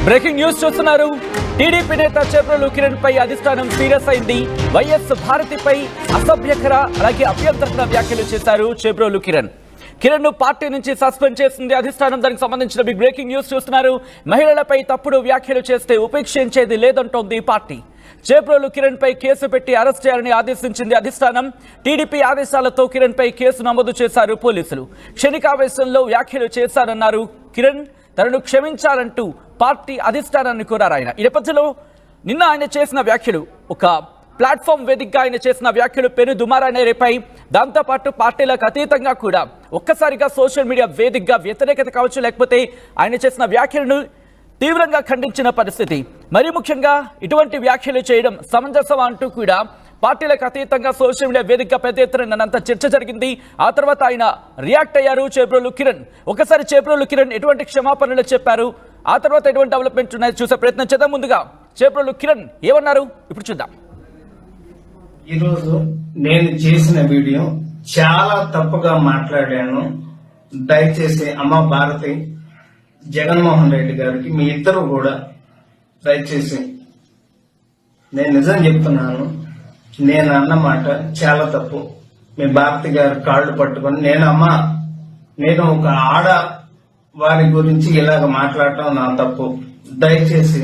Breaking news చూస్తున్నారు. TDP నేత చేబ్రోలు కిరణ్ పై అధిష్టానం సీరియస్ అయింది. వైఎస్ భారతిపై అసభ్యకర అలాగే అభ్యంతరకర వ్యాఖ్యలు చేశారు చేబ్రోలు కిరణ్. కిరణ్ ను పార్టీ నుంచి సస్పెండ్ చేసింది అధిష్టానం. దానికి సంబంధించిన బిగ్ బ్రేకింగ్ న్యూస్ చూస్తున్నారు. మహిళలపై తప్పుడు వ్యాఖ్యలు చేస్తే ఉపేక్షించేది లేదంటోంది పార్టీ. చేబ్రోలు కిరణ్ పై కేసు పెట్టి అరెస్ట్ చేయాలని ఆదేశించింది అధిష్టానం. టీడీపీ ఆదేశాలతో కిరణ్ పై కేసు నమోదు చేశారు పోలీసులు. క్షణికావేశంలో వ్యాఖ్యలు చేశారన్నారు కిరణ్. తనను క్షమించాలంటూ పార్టీ అధిష్టానాన్ని కోరారు ఆయన. ఈ నేపథ్యంలో నిన్న ఆయన చేసిన వ్యాఖ్యలు, ఒక ప్లాట్ఫామ్ వేదికగా ఆయన చేసిన వ్యాఖ్యలు పెను దుమారాన్ని రేపాయి. దాంతోపాటు పార్టీలకు అతీతంగా కూడా ఒక్కసారిగా సోషల్ మీడియా వేదికగా వ్యతిరేకత కావచ్చు, లేకపోతే ఆయన చేసిన వ్యాఖ్యలను తీవ్రంగా ఖండించిన పరిస్థితి. మరీ ముఖ్యంగా ఇటువంటి వ్యాఖ్యలు చేయడం సమంజసం అంటూ కూడా పార్టీలకు అతీతంగా సోషల్ మీడియా వేదికగా పెద్ద ఎత్తున అంత చర్చ జరిగింది. ఆ తర్వాత ఆయన రియాక్ట్ అయ్యారు చేబ్రోలు కిరణ్. ఒకసారి చేబ్రోలు కిరణ్ ఎటువంటి క్షమాపణలు చెప్పారు, ఆ తర్వాత ఎటువంటి డెవలప్మెంట్ ఉన్నాయో చూసే ప్రయత్నం చేద్దాం. ముందుగా చేబ్రోలు కిరణ్ ఏమన్నారు ఇప్పుడు చూద్దాం. ఈరోజు నేను చేసిన వీడియో చాలా తప్పుగా మాట్లాడాను. దయచేసి అమ్మ భారతి, జగన్మోహన్ రెడ్డి గారికి మీ ఇద్దరు కూడా దయచేసి, నేను నిజం చెప్తున్నాను, నేను అన్నమాట చాలా తప్పు. మీ భారతి గారి కాళ్ళు పట్టుకొని నేను ఒక ఆడ వారి గురించి ఇలాగ మాట్లాడటం నా తప్పు. దయచేసి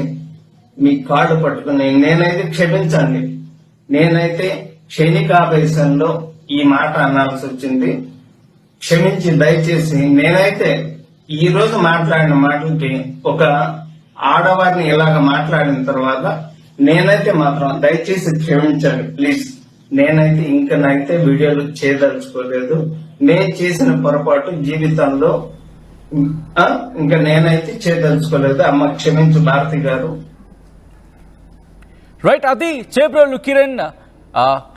మీ కాళ్ళు పట్టుకుని నేనైతే క్షమించండి. నేనైతే క్షణికావేశంలో ఈ మాట అనాల్సి వచ్చింది. క్షమించి దయచేసి నేనైతే ఈ రోజు మాట్లాడిన మాటలకి ఒక ఆడవారిని ఇలాగ మాట్లాడిన తర్వాత నేనైతే మాత్రం దయచేసి క్షమించండి ప్లీజ్. నేనైతే ఇంకనైతే వీడియోలు చేయదలుచుకోలేదు. నేను చేసిన పొరపాటు జీవితంలో ఇంకా నేనైతే చేయదలుచుకోలేదు. అమ్మ క్షమించు భారతి గారు. రైట్, అది చేబ్రోలు కిరణ్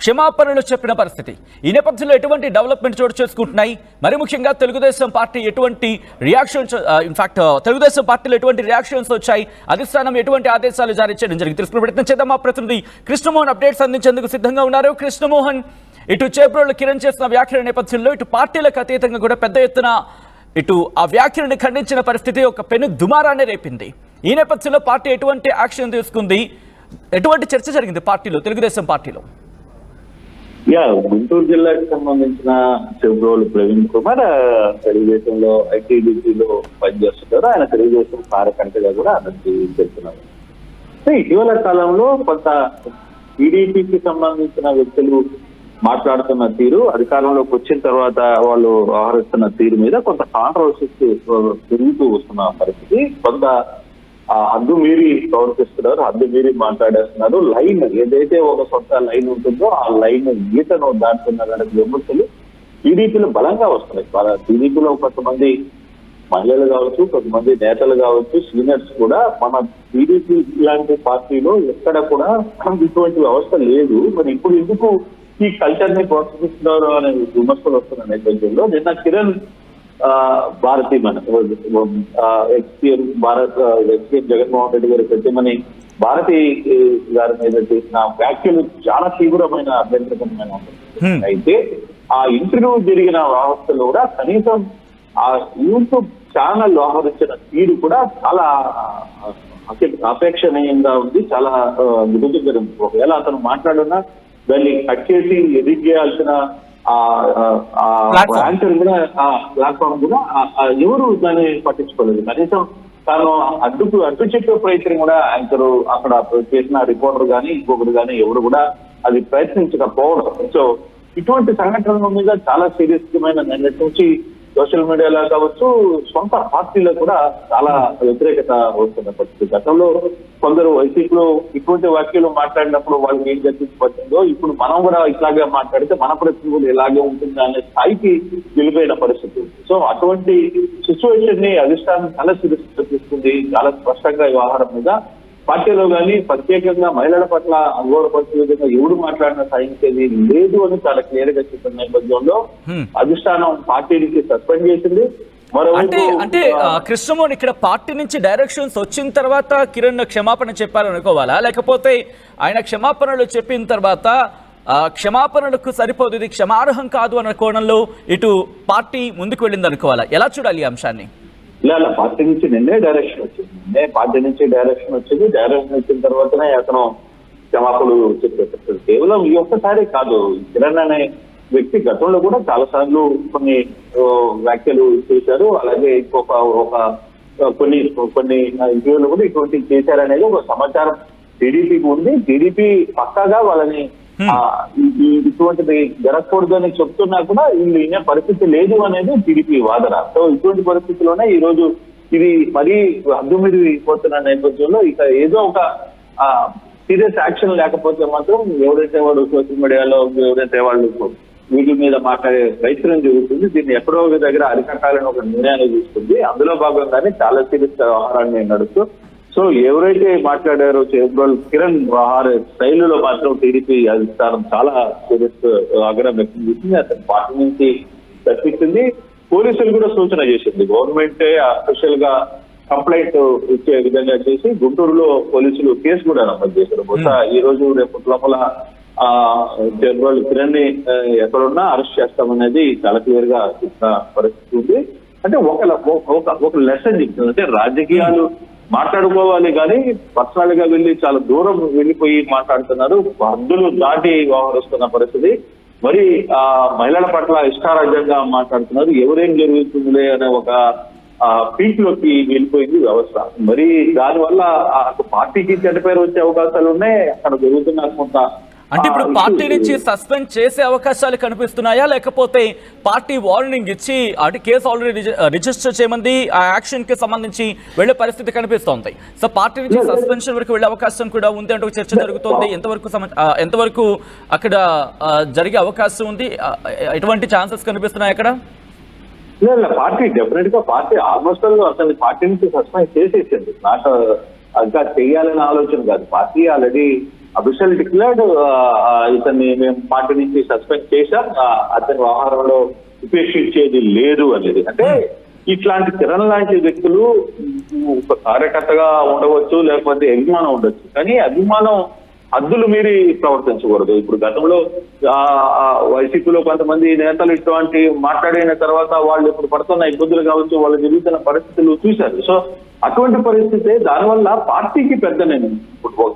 క్షమాపణలు చెప్పిన పరిస్థితి. ఈ నేపథ్యంలో ఎటువంటి డెవలప్మెంట్ చోటు చేసుకుంటున్నాయి, మరి ముఖ్యంగా తెలుగుదేశం పార్టీ ఎటువంటి రియాక్షన్స్, ఇన్ఫాక్ట్ తెలుగుదేశం పార్టీలో ఎటువంటి రియాక్షన్స్ వచ్చాయి, అధిష్టానం ఎటువంటి ఆదేశాలు జారీ చేయడం జరిగింది తెలుసుకునే ప్రయత్నం చేద్దాం. మా ప్రతినిధి కృష్ణమోహన్ అప్డేట్స్ అందించేందుకు సిద్ధంగా ఉన్నారు. కృష్ణమోహన్, ఇటు చేబ్రోలు కిరణ్ చేసిన వ్యాఖ్యల నేపథ్యంలో ఇటు పార్టీలకు అతీతంగా కూడా పెద్ద ఎత్తున ఇటు ఆ వ్యాఖ్యలను ఖండించిన పరిస్థితి ఒక పెను దుమారాన్ని రేపింది. ఈ నేపథ్యంలో పార్టీ ఎటువంటి యాక్షన్ తీసుకుంది, ఎటువంటి చర్చ జరిగింది పార్టీలో, తెలుగుదేశం పార్టీలో? గుంటూరు జిల్లాకి సంబంధించిన చేబ్రోలు ప్రవీణ్ కుమార్ తెలుగుదేశంలో ఐటీడీపీలో పనిచేస్తున్నారు. ఆయన తెలుగుదేశం కార్యకర్తగా కూడా అన్నట్టు చెప్తున్నారు. ఇటీవల కాలంలో కొంత టీడీపీకి సంబంధించిన వ్యక్తులు మాట్లాడుతున్న తీరు, అధికారంలోకి వచ్చిన తర్వాత వాళ్ళు వ్యవహరిస్తున్న తీరు మీద కొంత కాంట్రవర్సీస్ పెరుగుతూ వస్తున్న పరిస్థితి. కొంత హద్దు మీరి ప్రవర్తిస్తున్నారు, హద్దు మీరి మాట్లాడేస్తున్నారు. లైన్ ఏదైతే ఒక సొంత లైన్ ఉంటుందో ఆ లైన్ గీతను దాటుతున్నారనే విమర్శలు టీడీపీలో బలంగా వస్తున్నాయి. టీడీపీలో కొంతమంది మహిళలు కావచ్చు, కొంతమంది నేతలు కావచ్చు, సీనియర్స్ కూడా మన టీడీపీ ఇలాంటి పార్టీలో ఎక్కడ కూడా ఇటువంటి వ్యవస్థ లేదు, మరి ఇప్పుడు ఎందుకు ఈ కల్చర్ ని ప్రోత్సహిస్తున్నారు అనే విమర్శలు వస్తున్న నేపథ్యంలో నిన్న కిరణ్ భారతి ఎక్స్పీఎం జగన్మోహన్ రెడ్డి గారి ప్రతిమని భారతి గారి మీద చేసిన వ్యాఖ్యలు చాలా తీవ్రమైన అభ్యంతరకరమైన ఉంటుంది. అయితే ఆ ఇంటర్వ్యూ జరిగిన వ్యవస్థలో కూడా కనీసం ఆ యూట్యూబ్ ఛానల్ వ్యవహరించిన తీరు కూడా చాలా అపేక్షణీయంగా ఉంది, చాలా విరుద్ధంగా. ఒకవేళ అతను మాట్లాడున్నా దాన్ని కట్ చేసి ఎడిట్ చేయాల్సిన యాంకర్ కూడా ప్లాట్ఫామ్ కూడా ఎవరు దాన్ని పట్టించుకోలేదు. కనీసం తాను అడ్డు చెప్పే ప్రయత్నం కూడా యాంకర్ అక్కడ చేసిన రిపోర్టర్ కానీ ఇంకొకరు కానీ ఎవరు కూడా అది ప్రయత్నించకపోవడం. సో ఇటువంటి సంఘటనల మీద చాలా సీరియస్మైన నిన్నటి నుంచి సోషల్ మీడియాలో కావచ్చు, సొంత పార్టీలో కూడా చాలా వ్యతిరేకత వస్తున్న పరిస్థితి. గతంలో కొందరు వైసీపీలో ఇటువంటి వ్యాఖ్యలు మాట్లాడినప్పుడు వాళ్ళకి ఏం జరిగిందో, ఇప్పుడు మనం కూడా ఇట్లాగే మాట్లాడితే మన పరిస్థితి కూడా ఇలాగే ఉంటుంది అనే స్థాయికి వెళ్ళిపోయిన పరిస్థితి. సో అటువంటి సిచ్యువేషన్ ని అధిష్టానం చాలా సీరియస్గా తీసుకుంది. చాలా స్పష్టంగా ఈ వ్యవహారం మీద పార్టీలో కానీ ప్రత్యేకంగా మహిళల పట్ల అగౌరవపరిచే విధంగా ఎవరు మాట్లాడినా సహించేది లేదు అని చాలా క్లియర్ గా చెప్పిన నేపథ్యంలో అధిష్టానం పార్టీకి సస్పెండ్ చేసింది. అంటే కృష్ణమోహన్, ఇక్కడ పార్టీ నుంచి డైరెక్షన్స్ వచ్చిన తర్వాత కిరణ్ క్షమాపణ చెప్పారనుకోవాలా, లేకపోతే ఆయన క్షమాపణలు చెప్పిన తర్వాత క్షమాపణలకు సరిపోదు, ఇది క్షమార్హం కాదు అన్న కోణంలో ఇటు పార్టీ ముందుకు వెళ్ళింది అనుకోవాలా? ఎలా చూడాలి ఈ అంశాన్ని? ఇలా పార్టీ నుంచి నిన్నే డైరెక్షన్ వచ్చింది. అంటే పార్టీ నుంచి డైరెక్షన్ వచ్చింది, డైరెక్షన్ వచ్చిన తర్వాతనే అతను క్షమాపణలు చెప్పేస్తారు. కేవలం ఈ ఒక్కసారి కాదు, కిరణ్ అనే వ్యక్తి గతంలో కూడా చాలా సార్లు కొన్ని వ్యాఖ్యలు చేశారు. అలాగే కొన్ని ఇంటర్వ్యూలు కూడా ఇటువంటి చేశారనేది ఒక సమాచారం టీడీపీకి ఉంది. టీడీపీ పక్కాగా వాళ్ళని ఇటువంటిది జరగకూడదు అని చెప్తున్నా కూడా వీళ్ళు వినే పరిస్థితి లేదు అనేది టీడీపీ వాదన. సో ఇటువంటి పరిస్థితుల్లోనే ఈ రోజు ఇది మరీ హద్దు మీద పోతున్న నేపథ్యంలో ఇక ఏదో ఒక సీరియస్ యాక్షన్ లేకపోతే మాత్రం ఎవరైతే వాడు సోషల్ మీడియాలో ఎవరైతే వాళ్ళు వీటి మీద మాట్లాడే ప్రయత్నం జరుగుతుంది. దీన్ని ఎక్కడో ఒక దగ్గర అరికట్టాలని ఒక నిర్ణయాన్ని తీసుకుంది. అందులో భాగంగానే చాలా సీరియస్ వ్యవహారాన్ని నడుస్తూ సో ఎవరైతే మాట్లాడారో చేబ్రోలు కిరణ్ వ్యవహార శైలిలో మాత్రం టీడీపీ అధిష్టానం చాలా సీరియస్ ఆగ్రహం వ్యక్తం చేసింది. అతను పార్టీ నుంచి తప్పించింది. పోలీసులు కూడా సూచన చేసింది. గవర్నమెంటే అఫీషియల్ గా కంప్లైంట్ ఇచ్చే విధంగా చేసి గుంటూరులో పోలీసులు కేసు కూడా నమోదు చేశారు. బహుశా ఈ రోజు రేపు లోపల చేబ్రోలు కిరణ్ ని ఎక్కడున్నా అరెస్ట్ చేస్తామనేది చాలా క్లియర్ గా చెప్పిన పరిస్థితి ఉంది. అంటే ఒక లెసన్ చెప్తుంది. అంటే రాజకీయాలు మాట్లాడుకోవాలి కానీ పర్సనల్ గా వెళ్ళి చాలా దూరం వెళ్ళిపోయి మాట్లాడుతున్నారు. హద్దులు దాటి వ్యవహరిస్తున్న పరిస్థితి. మరి మహిళల పట్ల ఇష్టారాజ్యంగా మాట్లాడుతున్నారు. ఎవరేం జరుగుతుందిలే అనే ఒక పీక్ లోకి వెళ్ళిపోయింది వ్యవస్థ. మరి దానివల్ల పార్టీకి చెడ్డ పేరు వచ్చే అవకాశాలు ఉన్నాయి. అక్కడ జరుగుతున్న కొంత అంటే ఇప్పుడు పార్టీ నుంచి సస్పెండ్ చేసే అవకాశాలు కనిపిస్తున్నాయా, లేకపోతే పార్టీ వార్నింగ్ ఇచ్చి అంటే కేసు ఆల్రెడీ రిజిస్టర్ చేయమంది ఆ యాక్షన్ కి సంబంధించి వెళ్లే పరిస్థితి కనిపిస్తోంది. సో పార్టీ నుంచి సస్పెన్షన్ వరకు వెళ్లే అవకాశం కూడా ఉంది అంటే ఒక చర్చ జరుగుతోంది. ఎంతవరకు అక్కడ జరిగే అవకాశం ఉంది? ఎటువంటి ఛాన్సెస్ కనిపిస్తున్నాయి అక్కడ? పార్టీ డెఫినెట్ గా పార్టీ ఆల్మోస్ట్ అసలు పార్టీ నుంచి సస్పెండ్ చేసేసింది. నాకు ఇంకా చెయ్యాలనే ఆలోచన కాదు. పార్టీ ఆల్రెడీ అఫీషియల్ డిక్లేర్డ్ ఇతన్ని మేము పార్టీ నుంచి సస్పెండ్ చేశాం, అతని వ్యవహారంలో ఉపేక్షించేది లేదు అనేది. అంటే ఇట్లాంటి కిరణ్ లాంటి వ్యక్తులు ఒక కార్యకర్తగా ఉండవచ్చు, లేకపోతే అభిమానం ఉండొచ్చు. కానీ అభిమానం హద్దులు మీరి ప్రవర్తించకూడదు. ఇప్పుడు గతంలో వైసీపీలో కొంతమంది నేతలు ఇటువంటి మాట్లాడిన తర్వాత వాళ్ళు ఇప్పుడు పడుతున్న ఇబ్బందులు కావచ్చు, వాళ్ళు జరుగుతున్న పరిస్థితులు చూశారు. సో అటువంటి పరిస్థితి దానివల్ల పార్టీకి పెద్ద నేను ఇప్పుడు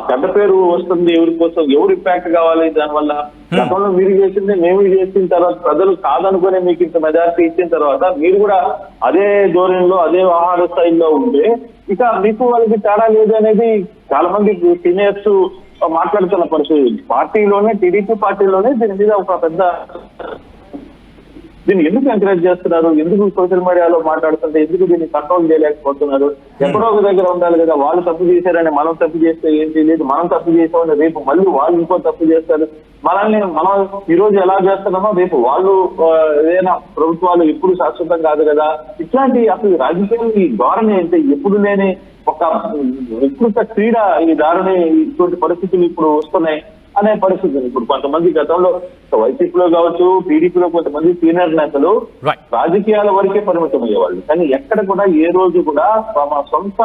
చెడ్డ పేరు వస్తుంది. ఎవరి కోసం ఎవరు ఇంపాక్ట్ కావాలి దానివల్ల? గతంలో మీరు చేసింది మేము చేసిన తర్వాత ప్రజలు కాదనుకునే మీకు ఇంత మెజారిటీ ఇచ్చిన తర్వాత మీరు కూడా అదే ధోరణిలో అదే ఆహార స్థాయిలో ఉంటే ఇక మీకు వాళ్ళకి తేడా లేదు అనేది చాలా మంది సీనియర్స్ మాట్లాడుతున్న పరిస్థితి. పార్టీలోనే టీడీపీ పార్టీలోనే దీని మీద ఒక పెద్ద దీన్ని ఎందుకు ఎంకరేజ్ చేస్తున్నారు, ఎందుకు సోషల్ మీడియాలో మాట్లాడుతుంటే ఎందుకు దీన్ని కంట్రోల్ చేయలేకపోతున్నారు? ఎక్కడో ఒక దగ్గర ఉండాలి కదా. వాళ్ళు తప్పు చేశారని మనం తప్పు చేస్తే ఏం చేయలేదు, మనం తప్పు చేసామని రేపు మళ్ళీ వాళ్ళు ఇంకో తప్పు చేస్తారు. మనం ఈ రోజు ఎలా చేస్తున్నామో రేపు వాళ్ళు ఏదైనా ప్రభుత్వాలు ఎప్పుడు శాశ్వతం కాదు కదా. ఇట్లాంటి అసలు రాజకీయం ఈ ధోరణి అంటే ఎప్పుడు లేని ఒక వికృత క్రీడ ఈ దారుణి ఇటువంటి పరిస్థితులు ఇప్పుడు వస్తున్నాయి అనే పరిస్థితి. ఇప్పుడు కొంతమంది గతంలో వైసీపీలో కావచ్చు, టీడీపీలో కొంతమంది సీనియర్ నేతలు రాజకీయాల వరకే పరిమితం అయ్యేవాళ్ళు. కానీ ఎక్కడ కూడా ఏ రోజు కూడా తమ సొంత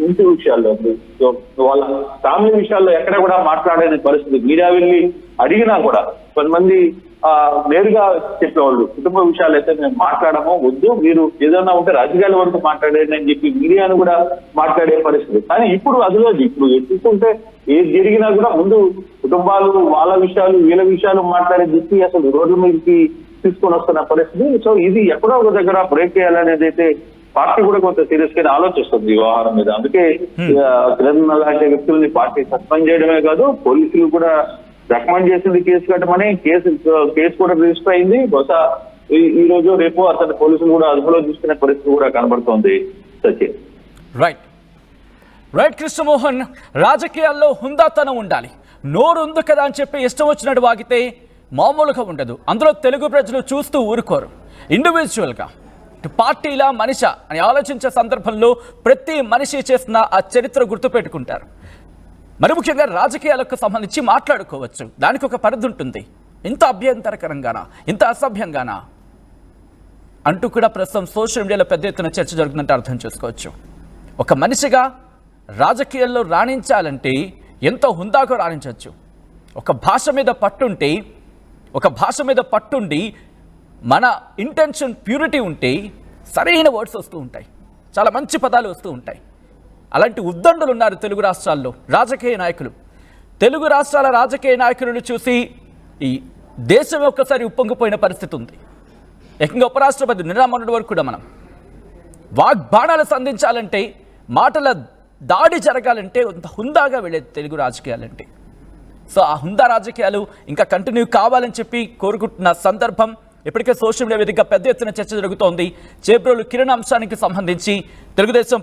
ఇంటి విషయాల్లో వాళ్ళ ఫ్యామిలీ విషయాల్లో ఎక్కడ కూడా మాట్లాడని పరిస్థితి. మీడియా వెళ్ళి అడిగినా కూడా కొంతమంది నేరుగా చెప్పేవాళ్ళు కుటుంబ విషయాలు అయితే మేము మాట్లాడమో వద్దు, మీరు ఏదైనా ఉంటే రాజకీయాల వరకు మాట్లాడేది అని చెప్పి మీడియాను కూడా మాట్లాడే పరిస్థితి. కానీ ఇప్పుడు అదిలో ఇప్పుడు ఎత్తుకుంటే ఏది జరిగినా కూడా ముందు కుటుంబాలు వాళ్ళ విషయాలు వీళ్ళ విషయాలు మాట్లాడే దిక్కి అసలు రోడ్ల మీదకి తీసుకొని వస్తున్న పరిస్థితి. సో ఇది ఎక్కడో ఒక దగ్గర బ్రేక్ చేయాలనేది అయితే పార్టీ కూడా కొంత సీరియస్ గా ఆలోచిస్తుంది ఈ వ్యవహారం మీద. అందుకే కిరణ్ లాంటి వ్యక్తుల్ని పార్టీ సస్పెండ్ చేయడమే కాదు, పోలీసులు కూడా రికమెండ్ చేసింది కేసు కట్టమని. కేసు కూడా రిజిస్టర్ అయింది. బహుశా ఈ రోజు రేపు అతని పోలీసులు కూడా అదుపులో తీసుకునే పరిస్థితి కూడా కనబడుతోంది. సచిన్ రైట్ కృష్ణమోహన్, రాజకీయాల్లో హుందాతనం ఉండాలి. నోరు ఉంది కదా అని చెప్పి ఇష్టం వచ్చినట్టు వాగితే మామూలుగా ఉండదు. అందులో తెలుగు ప్రజలు చూస్తూ ఊరుకోరు. ఇండివిజువల్గా పార్టీలా మనిష అని ఆలోచించే సందర్భంలో ప్రతి మనిషి చేసిన ఆ చరిత్ర గుర్తుపెట్టుకుంటారు. మరి ముఖ్యంగా రాజకీయాలకు సంబంధించి మాట్లాడుకోవచ్చు, దానికి ఒక పరిధి ఉంటుంది. ఇంత అభ్యంతరకరంగానా, ఇంత అసభ్యంగానా అంటూ కూడా ప్రస్తుతం సోషల్ మీడియాలో పెద్ద ఎత్తున చర్చ జరుగుతుందంటే అర్థం చేసుకోవచ్చు. ఒక మనిషిగా రాజకీయాల్లో రాణించాలంటే ఎంతో హుందాగా రాణించవచ్చు. ఒక భాష మీద పట్టుండి మన ఇంటెన్షన్ ప్యూరిటీ ఉంటే సరైన వర్డ్స్ వస్తూ ఉంటాయి. చాలా మంచి పదాలు వస్తూ ఉంటాయి. అలాంటి ఉద్దండులు ఉన్నారు తెలుగు రాష్ట్రాల్లో రాజకీయ నాయకులు. తెలుగు రాష్ట్రాల రాజకీయ నాయకులను చూసి ఈ దేశం ఒక్కసారి ఉప్పొంగిపోయిన పరిస్థితి ఉంది. ఏకంగా ఉపరాష్ట్రపతి నిన్న మొన్నటి వరకు కూడా మనం వాగ్బాణాలు సంధించాలంటే, మాటల దాడి జరగాలంటే అంత హుందాగా వెళ్ళేది తెలుగు రాజకీయాలంటే. సో ఆ హుందా రాజకీయాలు ఇంకా కంటిన్యూ కావాలని చెప్పి కోరుకుంటున్న సందర్భం. ఇప్పటికే సోషల్ మీడియా వేదికగా పెద్ద ఎత్తున చర్చ జరుగుతోంది. చేబ్రోలు కిరణ్ అంశానికి సంబంధించి తెలుగుదేశం